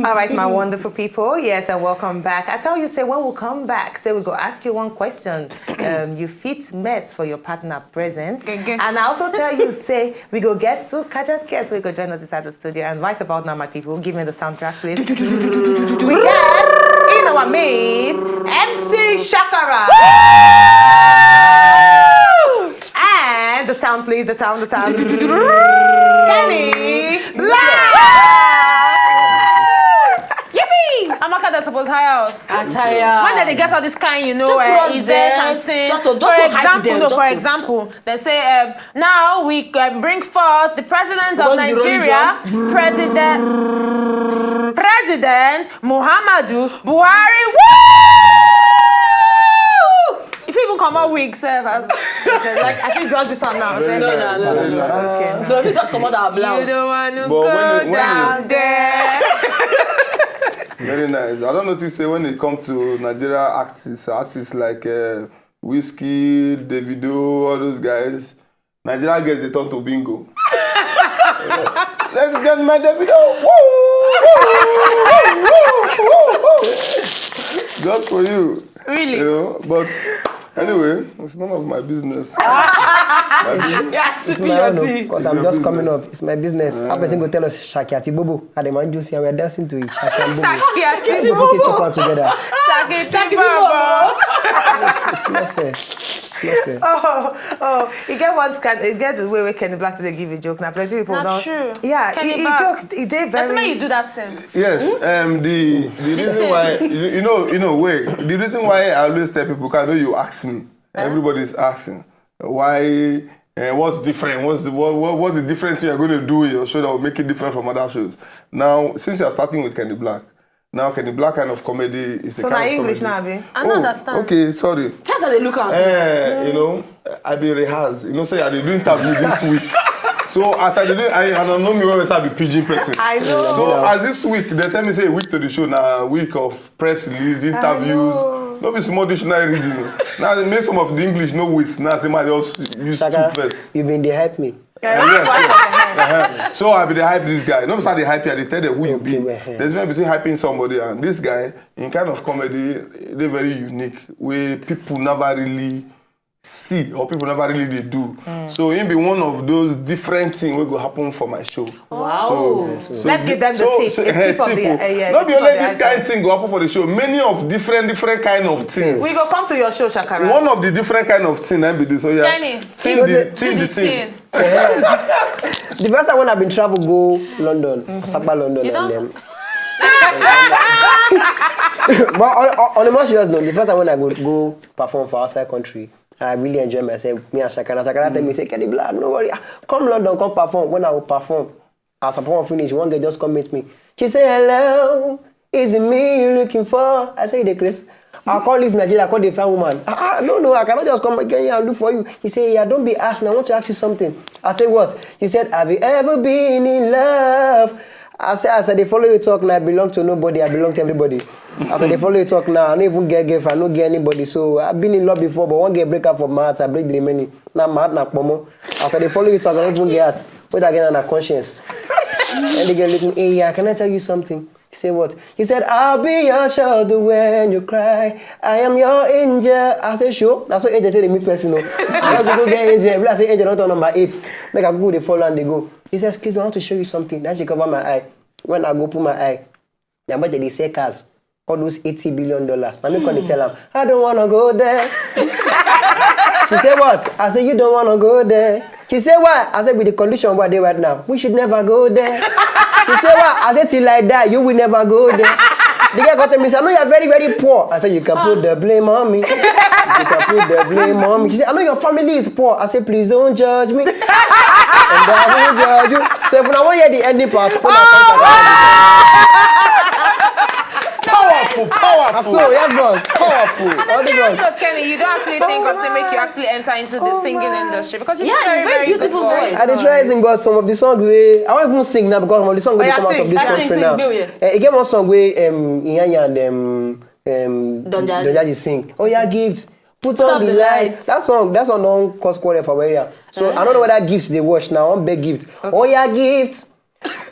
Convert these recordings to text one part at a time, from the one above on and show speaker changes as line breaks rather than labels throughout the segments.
All right, my wonderful people. Yes, and welcome back. I tell you, say when we come back, say we go ask you one question. You fit mess for your partner present. And I also tell you, say we go get to Kajat Guest. We go join us inside the studio. And right about now, my people, give me the soundtrack, please. We got in our midst MC Shakara. And the sound, please. The sound. Kenny Black.
Amaka, they're supposed to hire us.
Attire.
When they get all this kind, events and things. For example, they say, now we bring forth the president of Nigeria, President Muhammadu Buhari. Woo! If you even come out weak, serve
like I think God this one now.
No, we just come out our blouse.
You don't want to go down there.
Very nice. I don't notice when it comes to Nigeria artists like Whiskey, Davido, all those guys, Nigeria gets the turn to bingo. Let's get my Davido. Woo! Just for you.
Really?
But anyway, it's none of my business.
It's my own, because I'm just coming up. It's my business. A person go tell us Shakiati Bobo. And the man just and we're dancing to it.
Shakiati
Bobo. Bobo. Together.
Shakiati Bobo.
It's not fair.
You get the way we Kenny Black to give a joke now. Plenty people
not true.
Yeah, he jokes. He did very.
That's why you do that thing.
Yes. The reason why the reason why I always tell people, because I know you ask me. Everybody's asking why. What's different? What's the difference you are going to do in your show that will make it different from other shows? Now, since you are starting with Kenny Black. Now, Kenny Black kind of comedy is the kind of
English
comedy.
now,
I don't understand.
Okay, sorry.
Just as they look at
I be rehearse. Say I did do interview this week. So as I did, I don't know me when I be PG person.
I know.
So as this week, they tell me say a week to the show now, a week of press release, interviews. No be small dictionary reading. Now they make some of the English no waste. Now say my just use two first.
You been they hype me.
So I be the hype this guy. No matter the hype, they tell them who you be. There's a difference between hyping somebody and this guy. In kind of comedy, they're very unique. Where people never really see or people never really do. So it be one of those different things will go happen for my show.
Wow.
So let's get them the tip. Tip of the
not be only this kind of thing go happen for the show. Many of different kind of things.
We go come to your show, Shakara.
One of the different kind of things I be do. So yeah. The thing.
The first time when I've been travel go London, Asaba London, and then. But on a more serious note, the first time when I go perform for outside country, I really enjoy myself. Me and Shakara tell me, say, Kenny Black, no worry, come London, come perform. When I will perform, as I perform finish, one girl just come meet me. She say, hello, is it me you're looking for? I say, Chris, I'll call leave Nigeria, I call the fine woman. No, I cannot just come again and do for you. He said, yeah, don't be asking, I want to ask you something. I said, what? He said, have you ever been in love? I said, they follow you talk now, I belong to nobody, I belong to everybody. After they follow you talk now, I don't even get girlfriend, I don't get anybody. So I've been in love before, but one get break up for my heart, I break the many. Now my heart not pomo. After they follow you talk, I don't even get heart. What again on a conscience? And they get looking, hey, yeah, can I tell you something? He said, what? He said, I'll be your shoulder when you cry. I am your angel. I said, sure. That's what angel tell the meet person. I go get angel. I say, angel not on number 8. Make I go, they follow and they go. He says, excuse me, I want to show you something. Then she cover my eye. When I go put my eye, the budget they say cars, all those $80 billion. Now me come tell her, I don't want to go there. She said, what? I said, you don't want to go there. She said, why? I said, with the condition where they right now, we should never go there. She said, what? I said, till like that, you will never go there. The guy got to me, I know you're very, very poor. I said, you can put the blame on me. You can put the blame on me. She said, I know your family is poor. I said, please don't judge me. And I won't judge you. So if I want to hear the ending part,
Powerful.
So, yeah, boss. Powerful.
On a serious note, Kenny, you don't actually think of say make you actually enter into the singing industry because you have
very,
very
beautiful
good
voice.
I try to sing God some of the songs where I won't even sing now because some of the songs will come out of this country now. It gave one song where Inyanya and Don Jazzy sing. Oh yeah, gifts. Put on the light. That song don't cause quarrel for area. So I don't know whether gifts they watch now. One big gift. Oh yeah, gifts.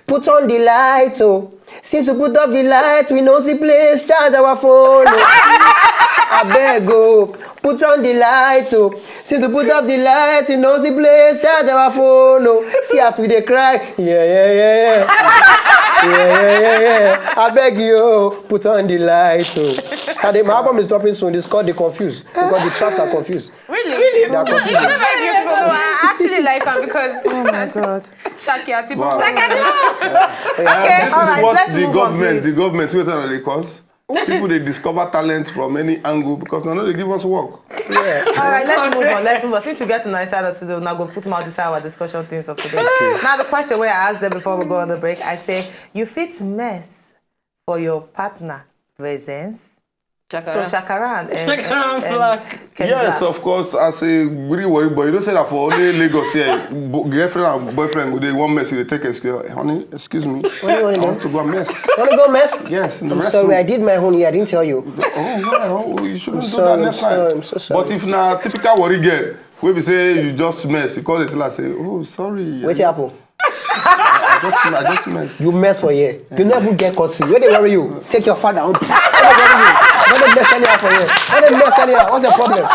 Put on the light. Oh. Since we put off the lights, we know the place, charge our phone. I beg go, put on the light, oh. Since we put off the lights, we know the place, charge our phone, oh. See us with the cry, yeah. I beg you, put on the lights, oh. So my album is dropping soon. It's called The Confused because the tracks are confused.
Really?
They are confused.
It's very beautiful. No, I actually like them because
Oh my God.
Shaki Atibu.
Wow.
Okay.
This
all
is
right,
what
let's
the
move on,
government,
please.
wait till they cause. People they discover talent from any angle because now they give us work.
Yeah.
All right, let's move on. Since we get to nice side of today, we're now going to put more this our discussion things of today. Now, the question where I asked them before we go on the break, I say, you fit mess for your partner presence.
Shakara.
So Shakara and Kenny
Yes,
Black.
of course, as a really worry boy, you don't say that for only Lagos here, girlfriend and boyfriend, they want mess, they take excuse. Honey, excuse me,
What do you want
I
to
want
do?
to go and mess.
Want to go mess?
Yes, in the
I'm
restroom.
sorry, I did my own here. I didn't tell you.
Oh, you shouldn't do
sorry,
that next
I'm sorry,
time.
I'm so sorry.
But if na typical worry girl, where we say you just mess, you call it and say, oh, sorry.
Wait apple.
I just mess.
You mess for here. You never get caught. Where they worry you? Take your father home. Why they mess anyhow for here? Why they mess anyhow? What's the problem?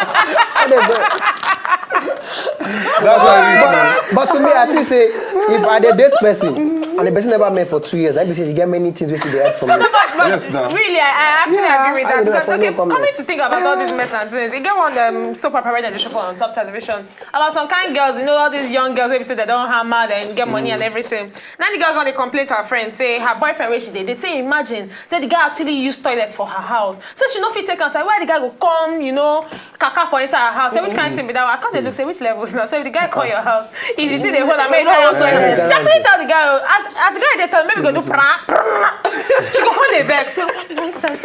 That's how it is, man.
But to me, I feel say if I dey date person and the person never met for 2 years, I be say she get many things which she dey ask from me.
But
Yes, now.
really, I actually agree with
I
that
do that
because
for
okay,
no comments.
coming to think about all these mess and things, you get one soap opera that they show on top television about some kind girls, you know, all these young girls who say they don't hammer and get money and everything. Now the girl gonna complain to her friend, say her boyfriend where she did. They say imagine, say the guy actually used toilets for her house. So she no fit take and say why the guy go come, you know, kaka for inside her house. Say which kind of thing be that? I can't look say which levels now. So if the guy call your house, if the thing they hold and make no toilet, she actually tell the guy as the guy they tell maybe go do pra. She go hold the back. Say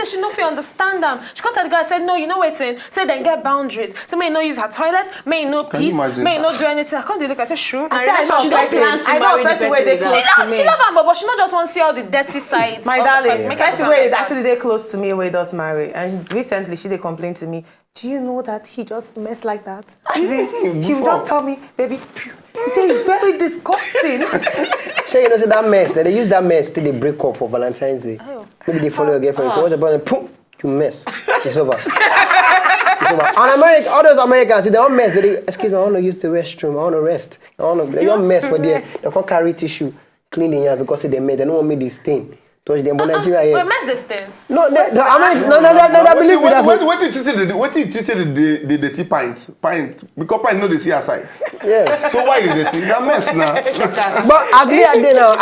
she no fit understand them. She come tell the guy say no, you know waiting. Say then get boundaries. So may no use her toilet, may no
Can you
peace,
imagine?
may no do anything. I can't look. I say sure.
I say I know
She
a
don't plan
person.
to
I know a
marry the
person where they
person
close to me.
She love him, but she not just want to see all the dirty sides.
My
of the
darling,
person. Make her
person
sound
where
like
is
that.
actually they close to me where he does marry. And recently she they complained to me, do you know that he just messed like that? He would just tell me, baby, he said it's very disgusting.
Sure, you know, say that mess. They use that mess till they break up for Valentine's Day. Maybe they follow your girlfriend. So what's the problem? Poof, you mess. It's over. It's over. And America, all those Americans, they don't mess. They excuse me, I want to use the restroom. I want to rest. They don't mess for them. They can't carry tissue, clean in here because they made. They don't want me to stain. Touch them, but Nigeria here.
Wait, mess this thing.
No, no, America, no, believe me. That's
What did you say the dirty pint? Because pint no they see aside.
yeah.
So why the dirty? It's a mess now.
But agree again now.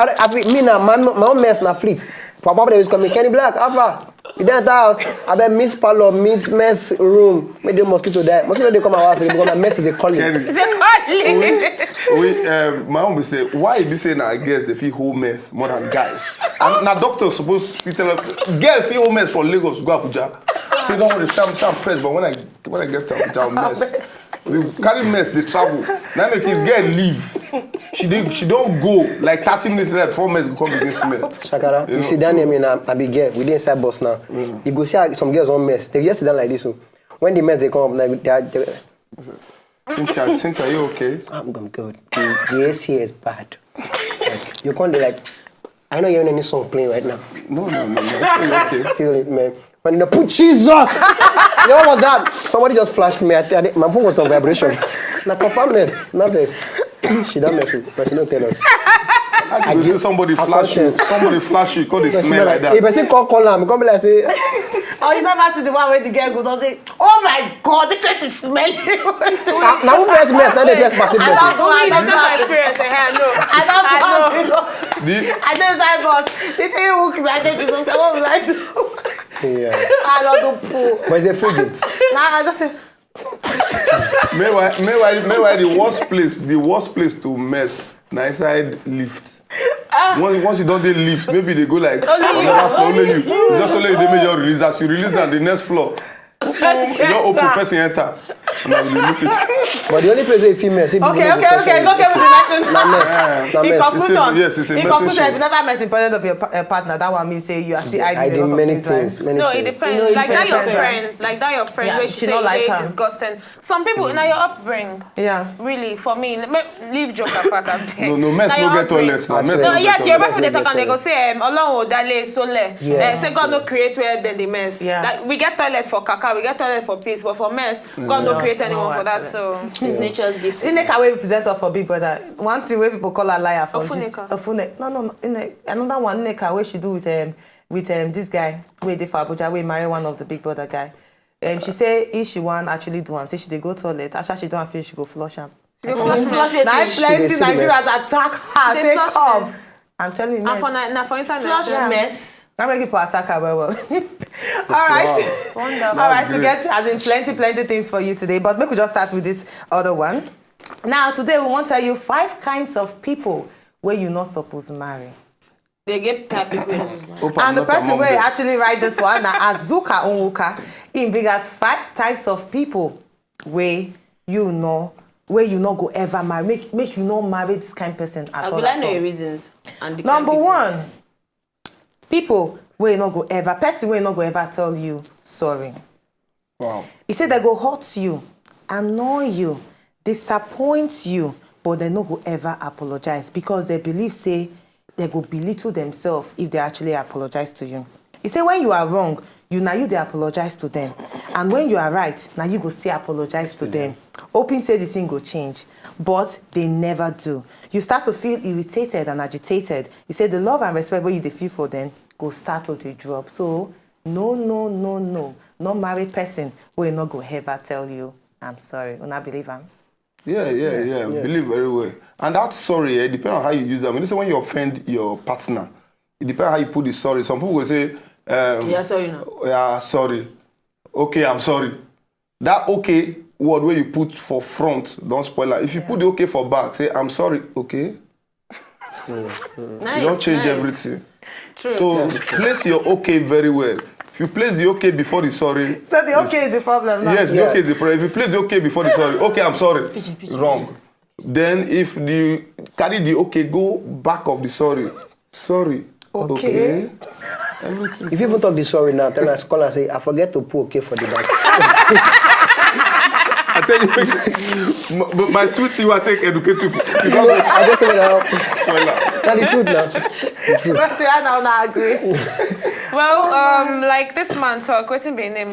Me now, my own mess na fleet. Papa they was coming. Kenny Black, Alpha. We didn't house. I bet miss parlor, miss mess room. Make the mosquito die. Mosquito they come out because my mess is the calling.
Kenny,
Is it calling?
my mom will say, why be saying I guess they feel whole mess more than guys? And now doctors supposed to tell us, girl feel whole mess from Lagos to go Abuja. So you don't want to sound press, but when I get to Abuja, I'll mess. They carry mess, they travel. Now make it girl leave. She don't go like 30 minutes later before mess go come begin smell.
Shakara, you sit down near me now. I be girl. We didn't inside bus now. You go see how some girls on mess. They just sit down like this. So when the mess they come up, like they
Cynthia, you okay?
I'm good. The AC is bad. Like, you can't like. I know you're in any song playing right now.
No. Okay.
Feel it, man. When they put Jesus, you know what was that? Somebody just flashed me. My phone was on vibration. Now confirm this, not this. She don't mess it, but she don't tell us.
I see somebody flash you. Somebody flash you. Cause they smell like that.
If I say call am, come be like say.
Oh, you never see the one where the girl goes and say, oh my God, this place is smelling.
Now who first mess? Now they first passive
I
mess.
don't do
Only
it.
the my experience. I know.
I don't
know.
I know inside boss. They tell you hook me. I say Jesus. What will I do?
Yeah.
I don't do poo.
But it's a free gift.
Now I just say,
Meanwhile, the worst place to mess, na inside lift. Once you don't dey lift, maybe they go like another floor, only you. Just only they make your release. As you release on the next floor, you don't open, person enter. And I will look at you.
But the only place where female,
Okay, it's okay with the messing.
Na mess.
In conclusion,
yes, it's a
in
messing
conclusion,
show.
if you never met in presence of your partner, that one means say you are still hiding a lot of
many
things,
things,
right?
many
No,
things.
it depends.
You know, it
Like that your
depends,
friend, like that your friend,
Yeah,
where
she
she say
not
you
like
dey
her.
disgusting. Some people, now your upbringing.
Yeah.
Really, for me, leave joke apart.
No, mess no get toilet now. Mess
No,
no
yes,
get
your
toilet.
people they talk and they go say, Ọlọ́run ò dálé sólẹ̀.
Yes,
Say God no create where then they mess.
Yeah.
Like we get toilet for caca, we get toilet for peace, but for mess, God no create anyone
No,
for that.
actually.
So
His nature's gift.
Nneka wey present her for Big Brother. One thing wey people call her liar for
Ofuneka.
Ofune. No. Another one Nneka wey she do with this guy wey dey for Abuja wey marry one of the Big Brother guy. She say if she wan actually do am, say she dey go toilet. After she do am finish, she go flush am.
you go flush
Now
mess.
plenty
She dey see the
Nigerians attack her.
They
Say
flush
come.
mess.
I'm telling you,
And for
mess.
na for inside
Flush
Nigeria.
mess.
I make people attack her well. All right.
Wonderful.
All right, we
great.
get as in plenty things for you today, but make we just start with this other one. Now, today we want to tell you 5 kinds of people where you're not supposed to marry.
They get type people.
Hope I'm
And the
not
person
among
where
them.
actually write this one, now Azuka Onwuka, he bring out 5 types of people where you not go ever marry. Make you not marry this kind of person at
I
all.
will I
at
know
all.
your reasons. And the
Number
kind
1, people where you not go ever, person where you not go ever tell you sorry.
Wow.
He said they go hurt you, annoy you, disappoint you, but they no go ever apologize because they believe say they go belittle themselves if they actually apologize to you. He said when you are wrong, you they apologize to them. And when you are right, now you go still apologize to them. Hoping say the thing go change, but they never do. You start to feel irritated and agitated. He said the love and respect where you dey feel for them go start to dey drop. So no. No married person will not go ever tell you, I'm sorry. Una believe am?
Yeah. Believe very well. And that sorry, it depends on how you use them. I mean, when you offend your partner, it depends on how you put the sorry. Some people will say,
Yeah, sorry now.
yeah, sorry. Okay, I'm sorry. That okay word where you put for front, don't spoil it. If you put the okay for back, say, I'm sorry, okay.
Nice.
You don't change everything. True. So place your okay very well. If you place the okay before the sorry.
So the okay is the problem now?
Yes, the okay is the problem. If you place the okay before the sorry, okay, I'm sorry. Wrong. Then if the carry the okay, go back of the sorry. Sorry.
Okay.
If you even talk the sorry now, tell us, call and say, I forget to put okay for the back.
I tell you, my sweetie will take educate people.
I just say that. That's the truth now. The truth.
But I now agree.
Well, like this man talk, waiting be name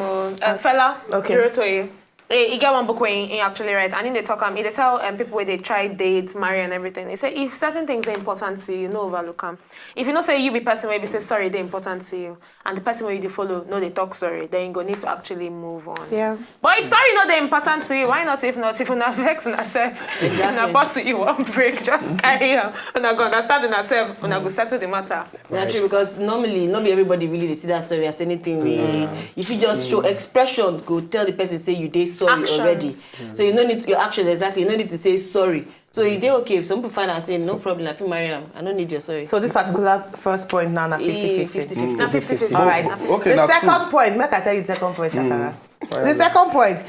fella.
Okay.
Durotoye. He get one book where he actually write, and in they talk he they tell people where they try dates, marry and everything. They say if certain things are important to you, no overlook them. If you not say you be person where you say sorry, they're important to you, and the person where you follow, no they talk sorry, then you go need to actually move on.
Yeah.
But if sorry not they're important to you, why not if you not vex on yourself,
Exactly.
not to you one break, just carry on, and I go understand on yourself, and I go settle the matter.
That's true, because normally, not be everybody really they see that sorry as anything. Really, if you just show expression, go tell the person say you did sorry
Actions.
already. So you don't need to, your actions exactly. You don't need to say sorry. So you did okay. If some people find and say no problem, I feel marry him. I don't need your sorry.
So this particular first point now, 50-50.
50-50.
Now 50-50.
All right.
Okay,
The
now
second point, make I tell you the second point, Shatara. The second point,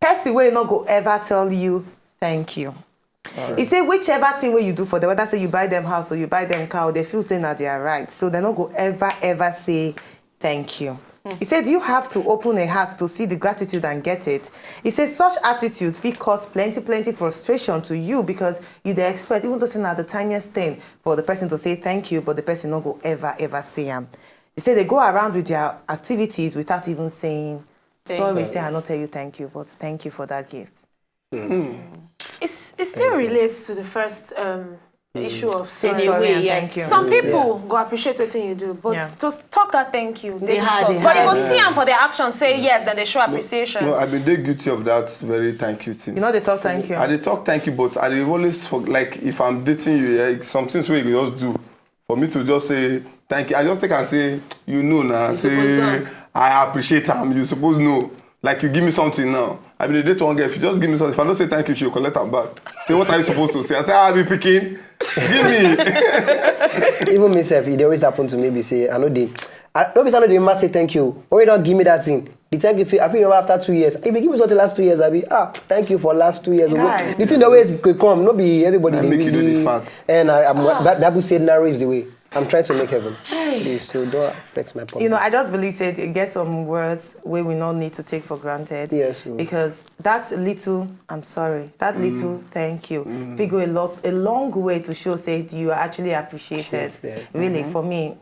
person will not go ever tell you thank you. He say whichever thing where you do for them, whether say you buy them house or you buy them car, they feel saying that they are right. So they not go ever say thank you. He said you have to open a heart to see the gratitude and get it. He says such attitude will cause plenty frustration to you because you they expect even though it's not the tiniest thing for the person to say thank you, but the person not go ever say them. He said they go around with their activities without even saying sorry. Say I not tell you thank you, but thank you for that gift.
It still relates to the first issue of
Say
sorry.
sorry and
yes.
thank you.
Some people go appreciate what you do, but
Yeah.
just talk that thank you.
They
difficult.
hard, they
But you
hard.
go see them for their actions, say yes, then they show appreciation.
No, I've been very guilty of that very thank you thing.
You know they talk thank you.
I dey talk thank you, but I dey always like if I'm dating you, yeah, some things wey you just do for me to just say thank you. I just take and say you know now.
You
Say
suppose know.
I appreciate am. You suppose know. Like you give me something now. I been date one girl. If you just give me something, if I don't say thank you, she'll collect am back. Say what are you supposed to say? I say I be picking. Give me.
Even myself, it always happen to me. Be say, I know they. Don't be saying they must say thank you. Or you don't give me that thing. The thank you, I feel after 2 years. If you give me something last 2 years, I'll be, thank you for last 2 years.
Right.
The thing the way could come, not be everybody.
And make you do the fat.
And Bible said narrow is the way. I'm trying to make heaven. Please, so don't affect my point.
You know, I just believe it get some words where we don't need to take for granted.
Yes.
Because that little, I'm sorry, that little thank you, we go a long way to show say you are actually appreciated. Really, for me.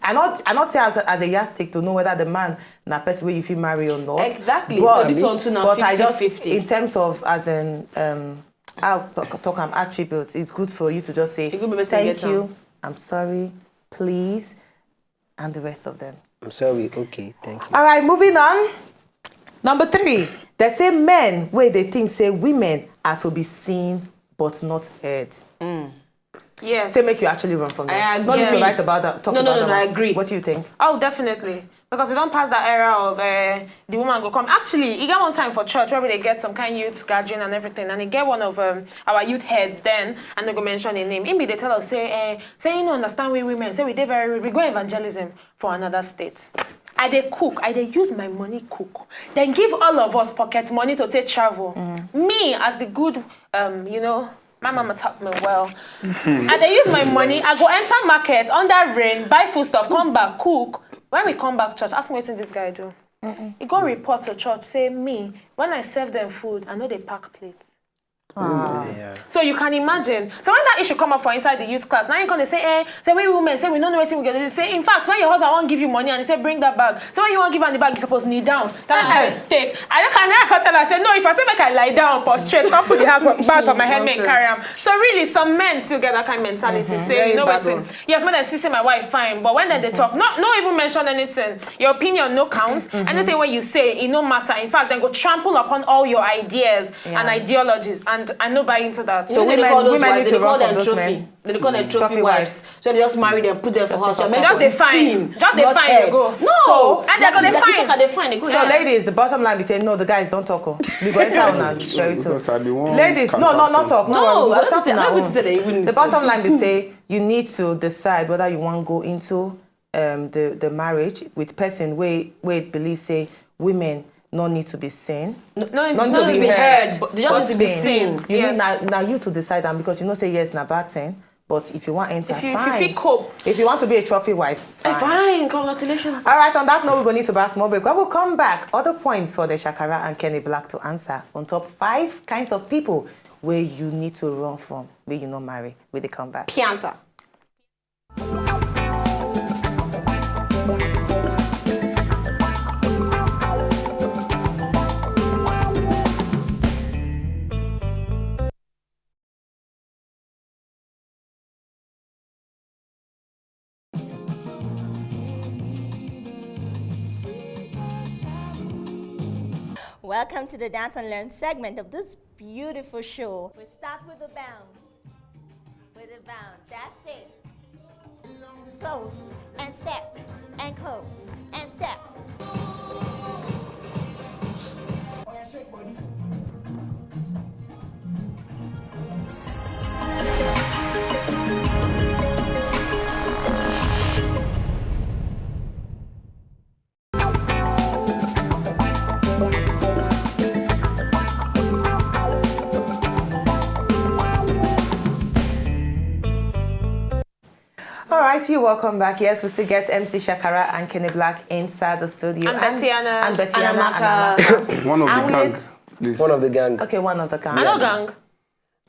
I not say as a yardstick to know whether the man na person where you feel marry or not.
Exactly.
But,
So this one too now
but
50,
I just
50.
in terms of as an I'll talk attributes. It's good for you to just say thank you, I'm sorry, please, and the rest of them.
I'm sorry. Okay, thank you.
All right, moving on. Number 3, they say men where they think say women are to be seen but not heard.
Yes.
Say make you actually run from them.
I
Not need to
agree.
write about that. Talk
No,
about that.
I agree.
What do you think?
Oh, definitely. Because we don't pass that era of the woman go come. Actually, you get one time for church where they get some kind of youth gathering and everything, and they get one of our youth heads then, and they go mention a name. Maybe they tell us, say you don't understand we women, say we go evangelism for another state. I dey cook, I dey use my money cook. Then give all of us pocket money to take travel. Me, as the good, my mama taught me well. And they use my money, I go enter market, under rain, buy food stuff, come back, cook. When we come back church, ask me what this guy do. He go report to church, say me, when I serve them food, I know they pack plates.
Yeah.
So you can imagine. So when that issue come up for inside the youth class, now you're gonna say, say we women, say we don't know what we're gonna do. Say, in fact, when your husband won't give you money and he say bring that bag. So when you want to give her the bag, you're supposed to kneel down. Tell her, say, take. I can't tell her, say, no, if I say make I lie down, prostrate, can't put the bag on my head, make carry him. So really, some men still get that kind of mentality. Say, you know what? Yes, when I see my wife, fine. But when they talk, not even mention anything. Your opinion no count. Anything what you say, it no matter. In fact, then go trample upon all your ideas and ideologies. And I no buy into that.
So they call those wives, they call them
trophy.
trophy. They call them trophy wives. So they just marry them, put them for house.
Just they fine. Just they fine, they go.
No.
And they go, they fine.
They fine, they go.
So ladies, the bottom line be saying, no, the guys don't talk. We go enter on that very soon.
Because I be one
Ladies, no, not talk.
No,
we
I
go talk on our own.
even.
The bottom line be say, you need to decide whether you want to go into the marriage with person where believe say women no need to be seen.
No
Not
to be heard.
But they just need to be seen.
You
Yes.
need now you to decide that because you know say yes na bad thing. But if you want enter,
If you
fine.
feel cope.
If you want to be a trophy wife, fine.
Fine, congratulations.
All right, on that note, we're going to need to buy a small break. When we'll come back, other points for the Shakara and Kenny Black to answer on top 5 kinds of people where you need to run from, where you not marry, where they come back.
Pianta.
Welcome to the Dance and Learn segment of this beautiful show. We start with a bounce. With a bounce. That's it. Close and step and close and step.
All right, you welcome back. Yes, we still get MC Shakara and Kenny Black inside the studio.
And Betiana.
And Betiana
Anamaka.
and Anamaka.
One of
And
the
we-
gang, please.
One of the gang.
Okay, one of the gang.
I know gang.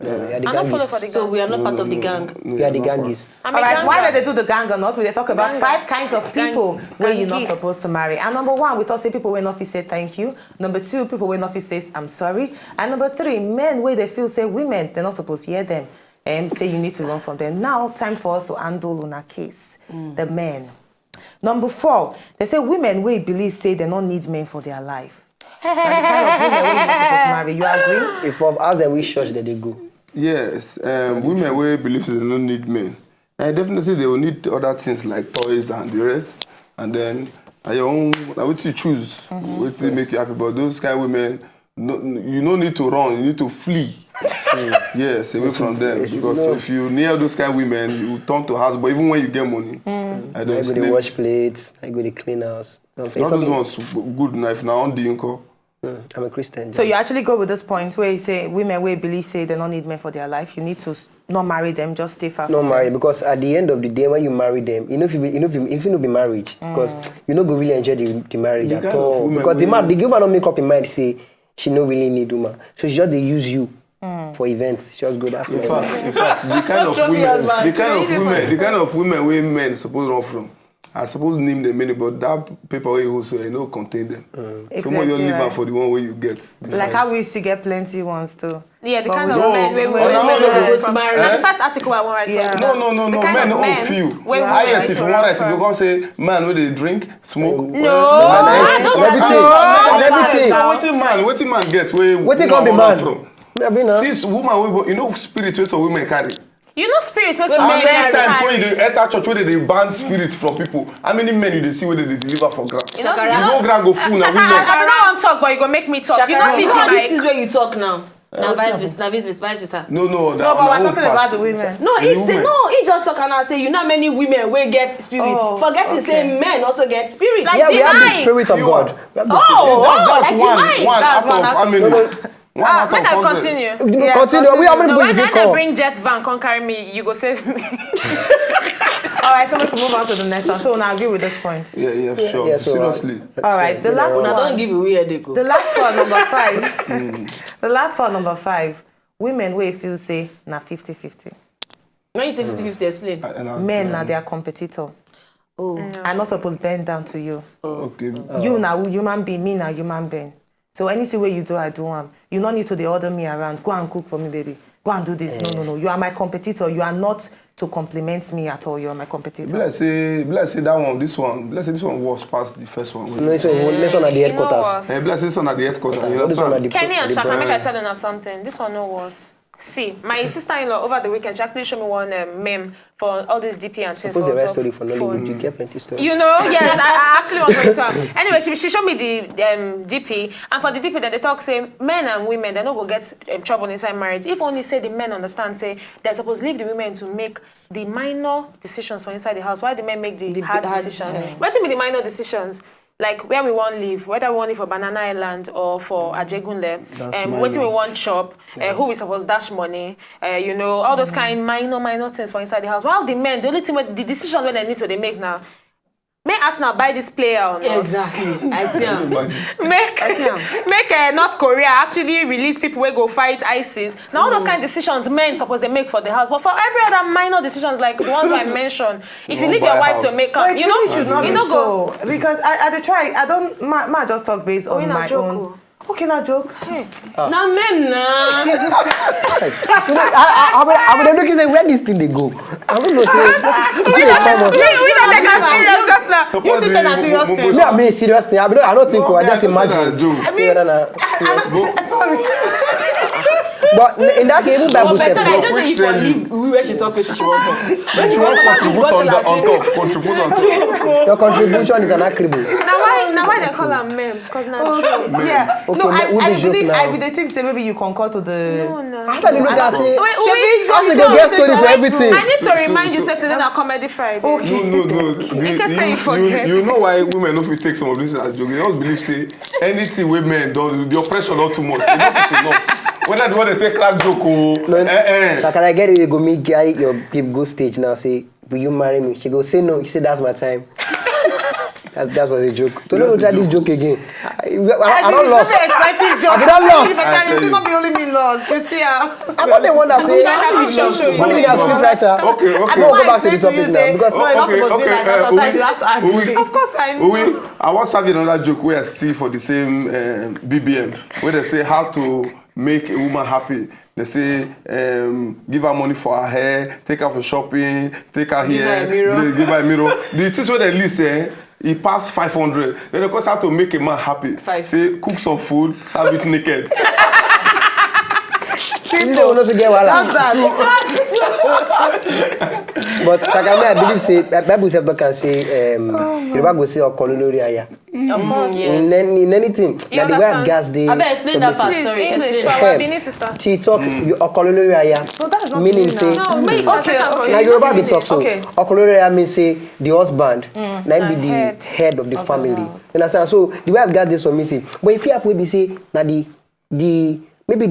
Yeah, the
I don't follow
gangists.
for the gang.
So we are not part of the gang.
We are the gangists.
I'm
All
a
right,
gang
why
girl.
did they do the gang or not? We they talk about
Gang
5 kinds of people where you're not
gangi.
supposed to marry. And number 1, we thought say people where not say thank you. Number 2, people where not say I'm sorry. And number 3, men where they feel say women they're not supposed to hear them and say you need to run from them. Now time for us to handle on our case, the men. Number 4, they say women where believe say they don't need men for their life. And the kind of women where you're not supposed to marry. You agree?
If of us that we church that they go.
Yes, women will believe they don't need men. And definitely they will need other things like toys and the rest. And then at your own, what you choose, what will make you happy. But those kind of women, no, you don't need to run, you need to flee. Yes, away from them. Because if you near those kind of women, you turn to house. But even when you get money, I don't
I go
sleep.
to wash plates. I go to clean house.
Not those ones good knife now on the uncle.
I'm a Christian.
So you actually go with this point where you say women where believe say they don't need men for their life. You need to not marry them, just stay far.
not married because at the end of the day, when you marry them, if you be married, because you not go really enjoy the marriage
The
at
kind of
all.
women
Because the
we-
woman don't make up in mind say she no really need woman, so she just they use you for events. She just go that's
In
my
fact, the kind of
Trophy
women,
husband.
the kind of women where men supposed to run from. I suppose name them many, but that paper where you also no contain them. So when you
Plenty,
leave
right?
out for the one where you get.
Like how we used to get plenty ones too.
Yeah, the
But
kind
we
of
don't-
men where we
Oh,
no,
were
no, no,
from.
marry.
Now, the first article I want to write
Yeah.
for
No,
the kind
men
of
don't feel.
where we
Ah,
were
yes, if you want right, if you
from.
go say man where they drink, smoke. Everything man get where
Wetin
woman
come be
run
man?
from.
Maybe not.
Since woman, you know, spirit where some women carry.
You know spirits where some
How
men
many times
carry.
when you dey enter church where they ban spirit from people? How many men you dey see where they deliver for ground?
You know,
The whole ground go full na
I
women.
don't want to talk, but you go make me talk. You know,
Shakara,
city
this is
like.
where you talk now. Now vice versa.
No,
No, but
na
we're
own
talking
pass.
about the women.
No, he
The
say
women.
no. He just talk and I say you know how many women will get spirit.
Oh,
Forget to say men also get spirit.
Like
Yeah, we have the
divine.
spirit of
You
God.
are-
We have the
That's
like
one
divine.
That's
out
one
of
out-
how many? One out
When
of
I
100.
continue.
spirit.
Yes,
Continue. We how many
No,
people
when
if you
I
call?
bring jet van, come carry me, you go save me.
All right, so we can move on to the next one. So I agree with this point.
Yeah, sure.
Yeah, so,
Seriously.
All right, the last
Now
one.
don't give away headache.
The last one, number 5. The last one, number 5. Women where feel say na 50-50.
When you say 50-50, explain.
Men na their competitor.
Oh.
I'm not supposed to bend down to you.
Okay.
You na human being, me na human being. So anything way you do, I do am. You don't need to dey order me around. Go and cook for me, baby. Go and do this. No. You are my competitor. You are not to compliment me at all. You are my competitor.
Let's say that one, this one was past the first one.
No, this one at the headquarters.
Let's say this one at the headquarters. You
This one at
understand?
the
Kenny and
the
Shaka, make I
brand.
tell you now something. This one no was. See, my sister-in-law over the weekend, she actually showed me one meme for all these DP and things.
Suppose the
for
right
WhatsApp
story for Nollywood.
phone.
You get plenty story.
You know, yes, I actually want to talk. Anyway, she showed me the DP, and for the DP, then they talk say men and women they no go get trouble inside marriage. If only say the men understand say they're supposed to leave the women to make the minor decisions for inside the house, while the men make the hard decisions. What be the minor decisions? Like where we want live, whether we want live for Banana Island or for Ajegunle, what we want shop, who we supposed dash money, you know, all those kind minor things for inside the house. While the men, the only thing, the decision when they need to they make now. May Arsenal buy this player or not?
Exactly. I see him.
Make North Korea actually release people who go fight ISIS. Now all those kind of decisions men supposed to make for the house, but for every other minor decisions like the ones I mentioned, if you
Won't
leave
buy
your wife
house.
to make
But
up, you know,
it should not
you
be
know go.
so. Because I dey try. I don't. Ma just talk based on
na
my
joke,
own. Okay, not joke.
Now men now.
You know, I would look and say where this thing they go. I don't know.
We don't take us serious just now.
You think say na serious thing?
Me, I mean serious thing. I don't think. I just imagine. See whether na serious.
Sorry.
But in that case, even Bible
But
said.
better, I don't
quick
say you for
send you.
leave where she talk with she want talk. When
She
she
want
want
contribute on top. Contribute on top.
Your contribution is anachrony.
Now why they call them men? Because now true.
Yeah.
Okay,
No,
we'll
I
be joke
believe.
now.
I be think say maybe you concur to the.
No.
After you look at say,
Wait,
how you go get story for everything?
I need to remind you, say today na Comedy Friday.
No.
In case say you forget.
You know why women don't fit take some of this as joke. They always believe say anything wey men don the oppression not too much. Enough is enough. Whether they want to take crack joke or
So can I get you go meet guy your babe go stage now say, will you marry me? She go say no. She say that's my time. That was a joke. Don't know try this joke again. I don't lost.
It's an expensive job.
I don't lost.
You see, not be only me lost. You see,
I'm not the one that say.
show you.
What if you are scriptwriter?
Okay.
I go back to the topic now because
no, it's not supposed to be like that. Sometimes you have to agree.
Of course I know.
I want to have another joke where I see for the same BBM where they say how to make a woman happy. They say give her money for her hair, take her for shopping, take her here, give her a mirror. The things where they list he passed 500. Then of course how to make a man happy. Say cook some food, serve it naked.
you don't want to get wahala. But Shakami, I believe say Bible self can say Yoruba go say okololori aya.
Of course.
In anything. Like the way
understand?
gas they.
I better explain that part.
Please,
Sorry,
English.
explain.
Our Benin sister.
She talks Okololori aya.
No, that's not
meaning
me
say.
now.
No, make
Okay, okay.
Now Yoruba be talk so.
Okay.
Okololori aya means say the husband, now be the head of the family. You understand? So the way I've got this one means say, but if you have maybe say now maybe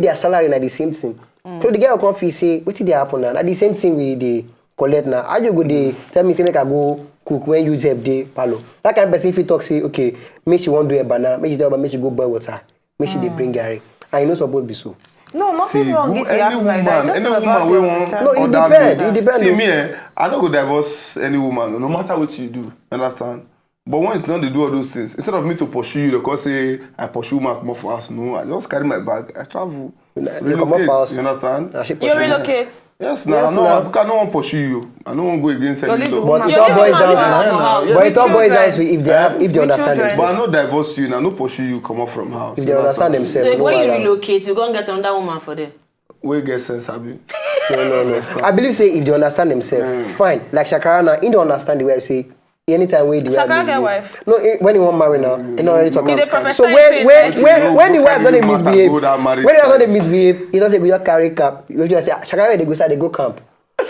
their salary na the same thing. So the girl come feel say, what did they happen now? Na the same thing with the collect now. How you go dey tell me say make I go cook when you help dey palo. That kind of person if you talk say, okay, make she won't do a banana, make she tell her make she go boil water, make she dey bring garri. And you know supposed be so.
No, nothing wrong if you
any
happen like that.
woman,
Just
any
about
woman
to
we want
understand.
No, it
other
depend,
men.
it depend.
See me, I don't go divorce any woman, no matter what you do. Understand? But when it's not to do all those things, instead of me to pursue you, because say I pursue my come for us. No, I just carry my bag, I travel.
You come off house.
You understand?
You relocate.
Yes, now I don't want to pursue you. I don't want to go against any
leave the
law.
But
woman
it all boils down
alone.
to but it all boils down to
Children.
if they have if they understand
children.
But I
themselves.
no divorce you, now no pursue you, come up from house.
If they understand
So
themselves.
if
no
when you
wahala.
relocate, you go and get another woman for them.
We get sense, Abi.
No. I believe say if they understand themselves, fine. Like Shakara now, he don't understand the way I say. Anytime we the
Shakara
wife
get
misbehave.
wife.
No, when he want marry now, he not already talk
He dey
about.
prophesy
So
saying
when the wife don't
Carry
misbehave,
matter, go that marriage
when they
side.
don't misbehave, he don't say we just carry cap. You just say Shakara they go side they go camp.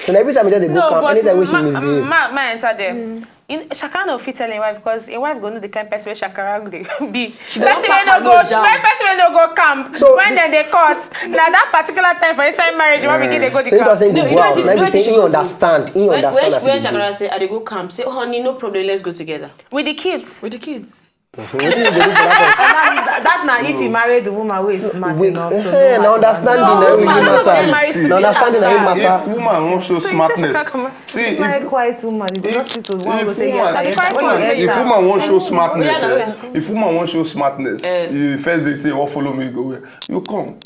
So now every time he just they go
No,
camp,
but
anytime we she misbehave.
ma enter there. Shakara no fit tell him wife because a wife go know the kind person where Shakara go dey be.
go pack
Person
her
wey
load down.
no go camp.
So-
When then they cut, na that particular time for inside marriage, you want begin dey go the
So he
camp.
doesn't
No,
go
you know
out.
what
Now
you-
be say
you
he
know
understand. He
When
understand as
when
he dey do.
Chakara say, I dey go camp, say, honey, no problem, let's go together.
With the kids.
With the kids.
Wetin you dey do for that
That now if he married the woman who is smart
person?
enough to know
Now
how to
understanding
handle
na
it.
really
man, I'm not saying marry
matter.
stupid
Now understanding na really
If
matter.
woman won't show
So you say
smartness,
Shakara come out.
see
Like
if
quiet woman, you just stick to one who say
if
yes,
woman-
yes.
quiet
When you
woman-
enter-
if woman won't show smartness,
Yeah,
if woman won't show smartness, you first they say, "Oh, follow me, go where you come."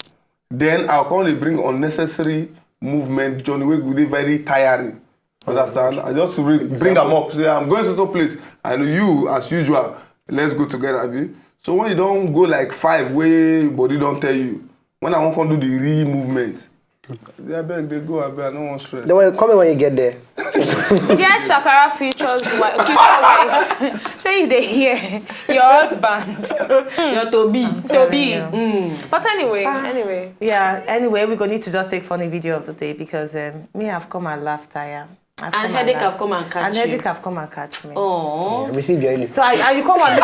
Then I'll come to bring unnecessary movement. Johnny Way will be very tiring. Understand? I just bring them up. Say, I'm going to some place, and you, as usual, let's go together, Abi. So when you don't go like 5 way, body don't tell you. When I want to do the movement, they beg, they go, I don't want stress.
Don't worry, come in when you get there.
Dear Shakara future wife, say you dey hear your husband
Your Toby.
Toby. But anyway.
Yeah, anyway, we're going to need to just take funny video of the day because me have come and laugh tire. I've
And
come
headache
laugh.
have come and catch
And
you.
headache have come and catch me.
Oh.
Receive your healing.
So and you come and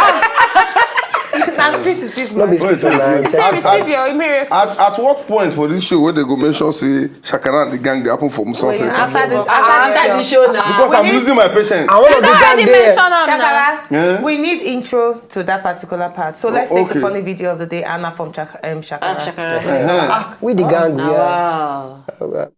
now speech is speech.
No be
man.
speech on na.
Say receive your miracle.
At what point for this show where they go mention say Shakara and the gang they happen from sunset?
After this,
After the show now.
Because I'm losing my patience.
I want to
I
be
already
gang there.
mentioned am now.
Shakara,
Yeah.
we need intro to that particular part. So let's take the
okay.
funny video of the day. Anna from Shakara.
Shakara.
We the gang. We are.
Wow.